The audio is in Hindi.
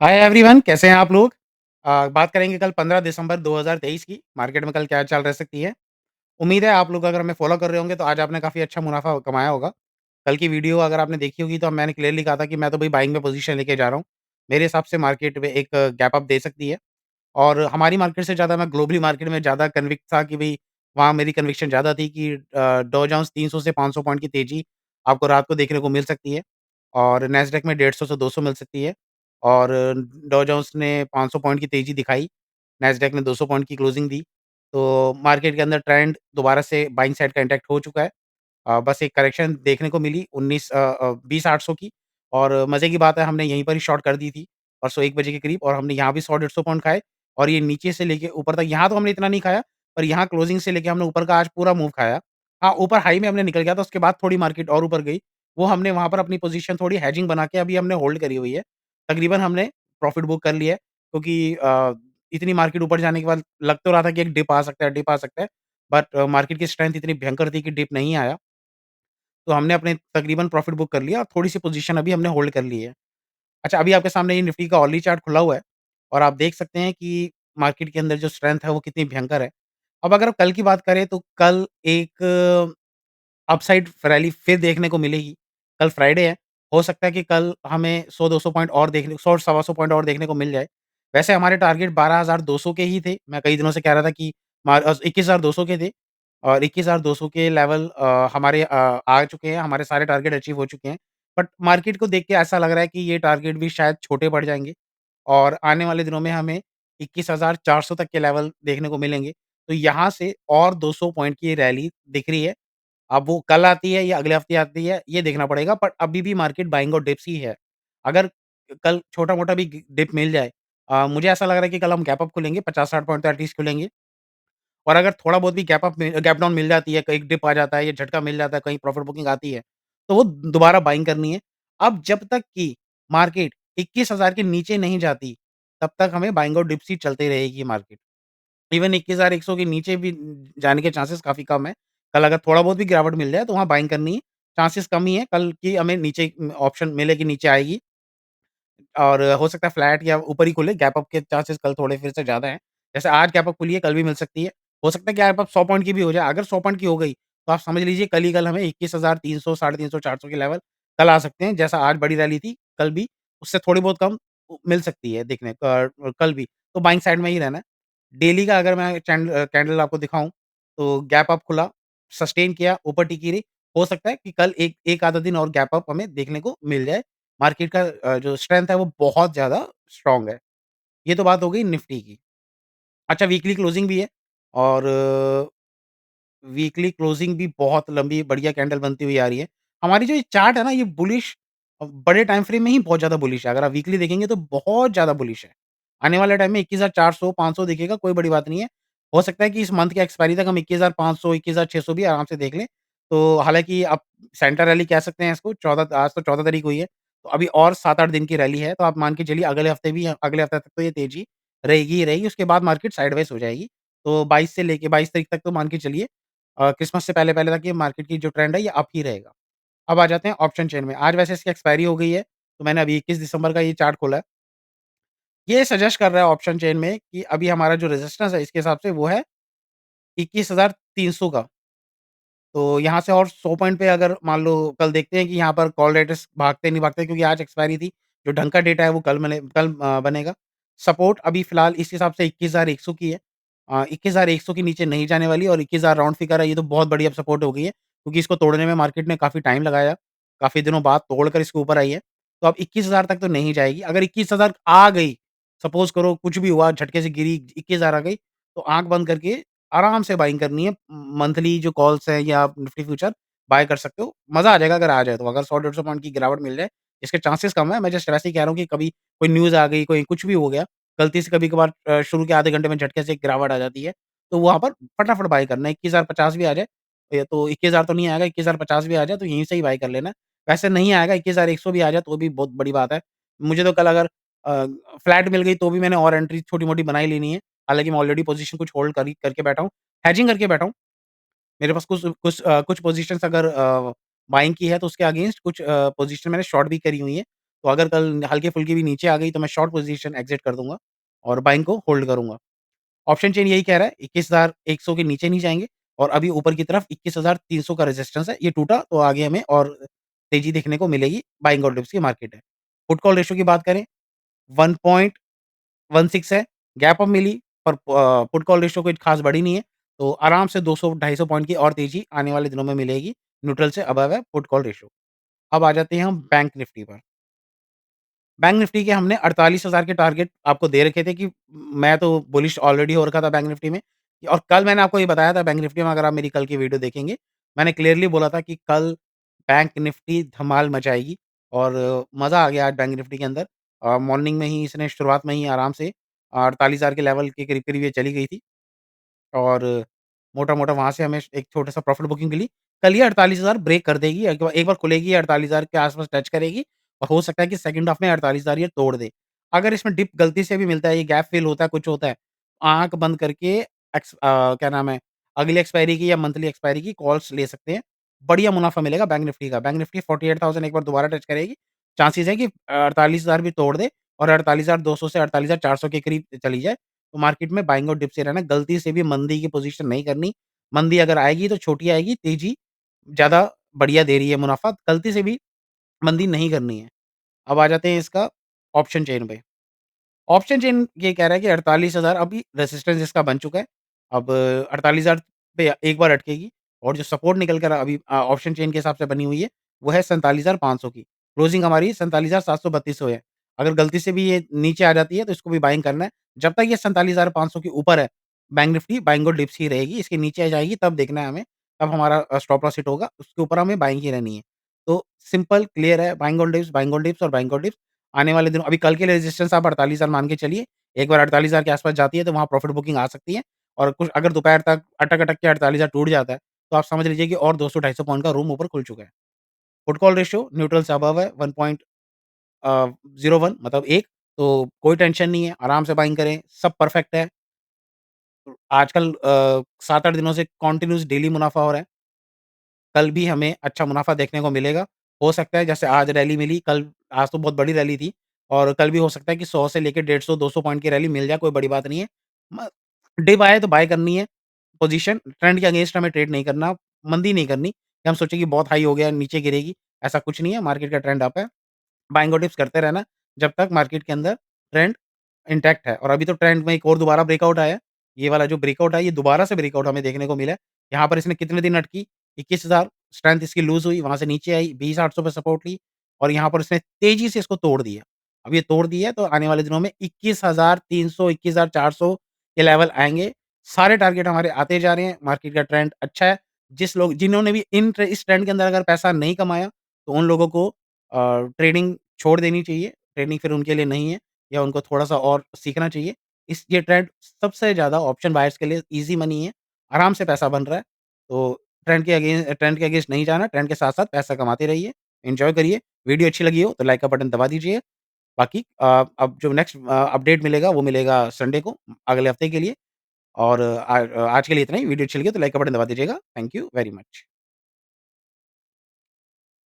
हाय एवरीवन, कैसे हैं आप लोग? बात करेंगे कल 15 दिसंबर 2023 की। मार्केट में कल क्या चाल रह सकती है। उम्मीद है आप लोग अगर हमें फॉलो कर रहे होंगे तो आज आपने काफ़ी अच्छा मुनाफ़ा कमाया होगा। कल की वीडियो अगर आपने देखी होगी तो मैंने क्लियरली कहा था कि मैं तो भई बाइंग में पोज़ीशन लेके जा रहा हूँ। मेरे हिसाब से मार्केट में एक गैप अप दे सकती है और हमारी मार्केट से ज़्यादा मैं ग्लोबली मार्केट में ज़्यादा कन्विक्ट था कि भई वहाँ मेरी कन्विक्शन ज़्यादा थी कि डॉ जोन्स 300 से 500 पॉइंट की तेज़ी आपको रात को देखने को मिल सकती है और नैस्डैक में 150 से 200 मिल सकती है और डॉ जोन्स ने 500 पॉइंट की तेज़ी दिखाई, नैस्डैक ने 200 पॉइंट की क्लोजिंग दी। तो मार्केट के अंदर ट्रेंड दोबारा से बाइंग साइड का इंटैक्ट हो चुका है। बस एक करेक्शन देखने को मिली 20,800 की और मज़े की बात है हमने यहीं पर ही शॉर्ट कर दी थी, परसों 1 बजे के करीब और हमने यहाँ भी 100 डेढ़ 100 पॉइंट खाए और ये नीचे से लेके ऊपर तक यहाँ तो हमने इतना नहीं खाया, पर यहाँ क्लोजिंग से लेके हमने ऊपर का आज पूरा मूव खाया। हाँ, ऊपर हाई में हमने निकल गया था, उसके बाद थोड़ी मार्केट और ऊपर गई। वो हमने वहाँ पर अपनी पोज़ीशन थोड़ी हेजिंग बना के अभी हमने होल्ड करी हुई है। तकरीबन हमने प्रॉफ़िट बुक कर लिया है क्योंकि इतनी मार्केट ऊपर जाने के बाद लग तो रहा था कि एक डिप आ सकता है, बट मार्केट की स्ट्रेंथ इतनी भयंकर थी कि डिप नहीं आया। तो हमने अपने तकरीबन प्रॉफ़िट बुक कर लिया और थोड़ी-सी पोज़ीशन अभी हमने होल्ड कर ली है। अच्छा, अभी आपके सामने ये निफ्टी का हॉर्ली चार्ट खुला हुआ है और आप देख सकते हैं कि मार्केट के अंदर जो स्ट्रेंथ है वो कितनी भयंकर है। अब अगर कल की बात करें तो कल एक अपसाइड रैली फिर देखने को मिलेगी। कल फ्राइडे है, हो सकता है कि कल हमें 100-200 पॉइंट और देखने 100 सवा 100 पॉइंट और देखने को मिल जाए। वैसे हमारे टारगेट 12,200 के ही थे। मैं कई दिनों से कह रहा था कि 21,200 के थे और 21,200 के लेवल हमारे आ चुके हैं, हमारे सारे टारगेट अचीव हो चुके हैं। बट मार्केट को देख के ऐसा लग रहा है कि ये टारगेट भी शायद छोटे पड़ जाएँगे और आने वाले दिनों में हमें 21,400 तक के लेवल देखने को मिलेंगे। तो यहाँ से और 200 पॉइंट की रैली दिख रही है। अब वो कल आती है या अगले हफ्ते आती है, ये देखना पड़ेगा, पर अभी भी मार्केट बाइंग और डिप्स ही है। अगर कल छोटा-मोटा भी डिप मिल जाए मुझे ऐसा लग रहा है कि कल हम गैप अप खुलेंगे, 50-60 पॉइंट तो एटलीस्ट खुलेंगे और अगर थोड़ा बहुत भी गैप डाउन मिल जाती है, कहीं डिप आ जाता है या झटका मिल जाता है, कहीं प्रॉफिट बुकिंग आती है, तो वो दोबारा बाइंग करनी है। अब जब तक कि मार्केट 21,000 के नीचे नहीं जाती, तब तक हमें बाइंग और डिप्स ही चलती रहेगी मार्केट। इवन 21,100 के नीचे भी जाने के चांसेस काफ़ी कम है। कल अगर थोड़ा बहुत भी गिरावट मिल जाए तो वहाँ बाइंग करनी है, चांसेस कम ही है कल की हमें नीचे ऑप्शन मिले कि नीचे आएगी और हो सकता है फ्लैट या ऊपर ही खुले, गैप अप के चांसेस कल थोड़े फिर से ज़्यादा हैं। जैसे आज गैप अप खुली है, कल भी मिल सकती है। हो सकता है गैप अप 100 पॉइंट की भी हो जाए, अगर 100 पॉइंट की हो गई, तो आप समझ लीजिए कल ही कल हमें 21,300 साढ़े 300 400 के लेवल कल आ सकते हैं। जैसा आज बड़ी रैली थी, कल भी उससे थोड़ी बहुत कम मिल सकती है देखने कल भी। तो बाइंग साइड में ही रहना है। डेली का अगर मैं कैंडल आपको दिखाऊँ, तो गैप अप खुला, सस्टेन किया, ऊपर टिकी रही। हो सकता है कि कल एक एक आधा दिन और गैप अप हमें देखने को मिल जाए। मार्केट का जो स्ट्रेंथ है वो बहुत ज़्यादा स्ट्रॉन्ग है। ये तो बात हो गई निफ्टी की। अच्छा, वीकली क्लोजिंग भी है और वीकली क्लोजिंग भी बहुत लंबी बढ़िया कैंडल बनती हुई आ रही है। हमारी जो ये चार्ट है ना ये बुलिश बड़े टाइम फ्रेम में ही बहुत ज़्यादा बुलिश है। अगर आप वीकली देखेंगे तो बहुत ज़्यादा बुलिश है। आने वाले टाइम में 21,400 500 दिखेगा कोई बड़ी बात नहीं है। हो सकता है कि इस मंथ के एक्सपायरी तक हम 21,500 21,600 भी आराम से देख लें। तो हालाँकि आप सेंटर रैली कह सकते हैं इसको 14 आज तो 14 तारीख हुई है। तो अभी और 7-8 दिन की रैली है। तो आप मान के चलिए अगले हफ्ते तक तो ये तेज़ी रहेगी ही रहेगी। उसके बाद मार्केट साइडवेज़ हो जाएगी। तो 22 से लेके 22 तारीख तक तो मान के चलिए क्रिसमस से पहले-पहले तक ये मार्केट की जो ट्रेंड है ये अप ही रहेगा। अब आ जाते हैं ऑप्शन चेन में। आज वैसे इसकी एक्सपायरी हो गई है, तो मैंने अभी 21 दिसंबर का ये चार्ट खोला है। ये सजेस्ट कर रहा है ऑप्शन चेन में कि अभी हमारा जो रेजिस्टेंस है इसके हिसाब से वो है 21,300 का। तो यहाँ से और 100 पॉइंट पे अगर मान लो कल देखते हैं कि यहाँ पर कॉल रेट्स भागते नहीं भागते क्योंकि आज एक्सपायरी थी। जो ढंग का डेटा है वो कल बनेगा। सपोर्ट अभी फ़िलहाल इस हिसाब से 21,100 की है। 21,100 के नीचे नहीं जाने वाली और 21,000 राउंड फिगर है, ये तो बहुत बढ़िया सपोर्ट हो गई है क्योंकि इसको तोड़ने में मार्केट ने काफ़ी टाइम लगाया। काफ़ी दिनों बाद तोड़कर इसके ऊपर आई है। तो अब 21,000 तक तो नहीं जाएगी। अगर 21,000 आ गई, सपोज़ करो कुछ भी हुआ झटके से गिरी 21,000 आ गई, तो आँख बंद करके आराम से बाइंग करनी है। मंथली जो कॉल्स हैं या आप निफ्टी फ्यूचर बाय कर सकते हो। मज़ा आ जाएगा अगर आ जाए तो। अगर 100 डेढ़ 100 पॉइंट की गिरावट मिल जाए, इसके चांसेस कम है। मैं जस्ट वैसे ही कह रहा हूँ कि कभी कोई न्यूज़ आ गई, कोई कुछ भी हो गया, गलती से कभी-कभार शुरू के आधे घंटे में झटके से एक गिरावट आ जाती है, तो वहाँ पर फटाफट बाय करना है। 21,050 भी आ जाए, ये तो 21,000 तो नहीं आएगा, 21,050 भी आ जाए तो यहीं से ही बाय कर लेना। वैसे नहीं आएगा, 21,100 भी आ जाए तो भी बहुत बड़ी बात है। मुझे तो कल अगर अ, फ्लैट मिल गई तो भी मैंने और एंट्री छोटी-मोटी बना ही लेनी है। हालाँकि मैं ऑलरेडी पोज़ीशन कुछ होल्ड करके बैठा हूँ, हेजिंग करके बैठा हूँ। मेरे पास कुछ पोज़ीशंस अगर बाइंग की है तो उसके अगेंस्ट कुछ पोज़ीशन मैंने शॉर्ट भी करी हुई है। तो अगर कल हल्की-फुल्की भी नीचे आ गई तो मैं शॉर्ट पोज़ीशन एग्ज़िट कर दूँगा और बाइंग को होल्ड करूँगा। ऑप्शन चेन यही कह रहा है 21,100 के नीचे नहीं जाएँगे और अभी ऊपर की तरफ 21,300 का रेजिस्टेंस है, ये टूटा तो आगे हमें और तेज़ी देखने को मिलेगी, बाइंग और डिप्स की मार्केट है। पुट कॉल रेशियो की बात करें 1.16 है, गैप अप मिली पर पुट कॉल रेशियो कोई ख़ास बड़ी नहीं है, तो आराम से 200 250 पॉइंट की और तेज़ी आने वाले दिनों में मिलेगी, न्यूट्रल से अबव है पुट कॉल रेशियो। अब आ जाते हैं हम बैंक निफ्टी पर। बैंक निफ्टी के हमने 48,000 के टारगेट आपको दे रखे थे कि मैं तो बुलिश ऑलरेडी हो रखा था बैंक निफ्टी में और कल मैंने आपको ये बताया था बैंक निफ्टी में अगर आप मेरी कल की वीडियो देखेंगे, मैंने क्लियरली बोला था कि कल बैंक निफ्टी धमाल मचाएगी और मज़ा आ गया आज बैंक निफ्टी के अंदर। मॉर्निंग में ही इसने शुरुआत में ही आराम से 48,000 के लेवल के करीब-करीब ये चली गई थी। और मोटा-मोटा वहाँ से हमें एक छोटा-सा प्रॉफ़िट बुकिंग मिली। कल ये 48,000 ब्रेक कर देगी, एक बार खुलेगी 48,000 के आस-पास टच करेगी और हो सकता है कि सेकंड हाफ में 48,000 ये तोड़ दे। अगर इसमें डिप गलती से भी मिलता है, ये गैप फ़िल होता है, कुछ होता है, आँख बंद करके क्या नाम है, अगली एक्सपायरी की या मंथली एक्सपायरी की कॉल्स ले सकते हैं। बढ़िया मुनाफ़ा मिलेगा बैंक निफ्टी का। बैंक निफ्टी 48,000 एक बार दोबारा टच करेगी, चांसेज़ है कि 48,000 भी तोड़ दे और 48,200 से 48,400 के करीब चली जाए। तो मार्केट में बाइंग और डिप से रहना, गलती से भी मंदी की पोज़ीशन नहीं करनी। मंदी अगर आएगी तो छोटी आएगी, तेज़ी ज़्यादा बढ़िया दे रही है मुनाफ़ा, गलती से भी मंदी नहीं करनी है। अब आ जाते हैं इसका ऑप्शन चेन पे। ऑप्शन चेन ये कह रहा है कि 48,000 अभी रेजिस्टेंस इसका बन चुका है। अब 48,000 पे एक बार अटकेगी और जो सपोर्ट निकल कर अभी ऑप्शन चेन के हिसाब से बनी हुई है, वो है 47,500 की। क्लोजिंग हमारी 47,732 है। अगर गलती से भी ये नीचे आ जाती है तो इसको भी बाइंग करना है। जब तक ये 47,500 के ऊपर है, बैंक निफ्टी बाइंग और डिप्स ही रहेगी। इसके नीचे आ जाएगी तब देखना है हमें, तब हमारा स्टॉप लॉस हिट होगा। उसके ऊपर हमें बाइंग ही रहनी है। तो सिंपल क्लियर है, buying on dips, buying on dips और बाइंग ऑन डिप्स। आने वाले दिनों अभी कल के लिए रेजिस्टेंस आप 48,000 मान के चलिए। एक बार 48,000 के आस-पास जाती है तो वहाँ प्रॉफिट बुकिंग आ सकती है और कुछ अगर दोपहर तक अटक-अटक के 48,000 टूट जाता है, तो आप समझ लीजिए कि और 200-250 पॉइंट का रूम ऊपर खुल चुका है। पुट कॉल रेशियो न्यूट्रल से अबव है 1.01 मतलब 1 तो कोई टेंशन नहीं है, आराम से बाइंग करें, सब परफेक्ट है। आजकल 7-8 दिनों से कंटीन्यूअस डेली मुनाफ़ा हो रहा है। कल भी हमें अच्छा मुनाफ़ा देखने को मिलेगा। हो सकता है जैसे आज रैली मिली, कल आज तो बहुत बड़ी रैली थी और कल भी हो सकता है कि 100 से लेके 150 200 पॉइंट की रैली मिल जाए, कोई बड़ी बात नहीं है। म डिप आए तो बाय करनी है, पोज़ीशन ट्रेंड के अगेंस्ट हमें ट्रेड नहीं करना, मंदी नहीं करनी कि हम सोचे कि बहुत हाई हो गया, नीचे गिरेगी, ऐसा कुछ नहीं है, मार्केट का ट्रेंड अप है। बाइंग और डिप्स करते रहना, जब तक मार्केट के अंदर ट्रेंड इंटैक्ट है और अभी तो ट्रेंड में एक और दोबारा ब्रेकआउट आया है। ये वाला जो ब्रेकआउट है, ये दोबारा से ब्रेकआउट हमें देखने को मिला है। यहाँ पर इसने कितने दिन अटकी, 21,000 स्ट्रेंथ इसकी लूज़ हुई, वहाँ से नीचे आई, 20,800 पे सपोर्ट ली और यहाँ पर इसने तेज़ी से इसको तोड़ दिया। अब ये तोड़ दिया है तो आने वाले दिनों में 21,300 21,400 के लेवल आएँगे। सारे टारगेट हमारे आते जा रहे हैं, मार्केट का ट्रेंड अच्छा है। जिन्होंने भी इस ट्रेंड के अंदर अगर पैसा नहीं कमाया, तो उन लोगों को ट्रेडिंग छोड़ देनी चाहिए, ट्रेडिंग फिर उनके लिए नहीं है या उनको थोड़ा-सा और सीखना चाहिए। ये ट्रेंड सबसे ज़्यादा ऑप्शन बायर्स के लिए ईज़ी मनी है, आराम से पैसा बन रहा है। तो ट्रेंड के अगेंस्ट नहीं जाना, ट्रेंड के साथ-साथ पैसा कमाते रहिए, एन्जॉय करिए। वीडियो अच्छी लगी हो तो लाइक का बटन दबा दीजिए। बाकी अब जो नेक्स्ट अपडेट मिलेगा वो मिलेगा संडे को, अगले हफ्ते के लिए और आज के लिए इतना ही। वीडियो अच्छी लगी हो तो लाइक का बटन दबा दीजिएगा। Thank you very much.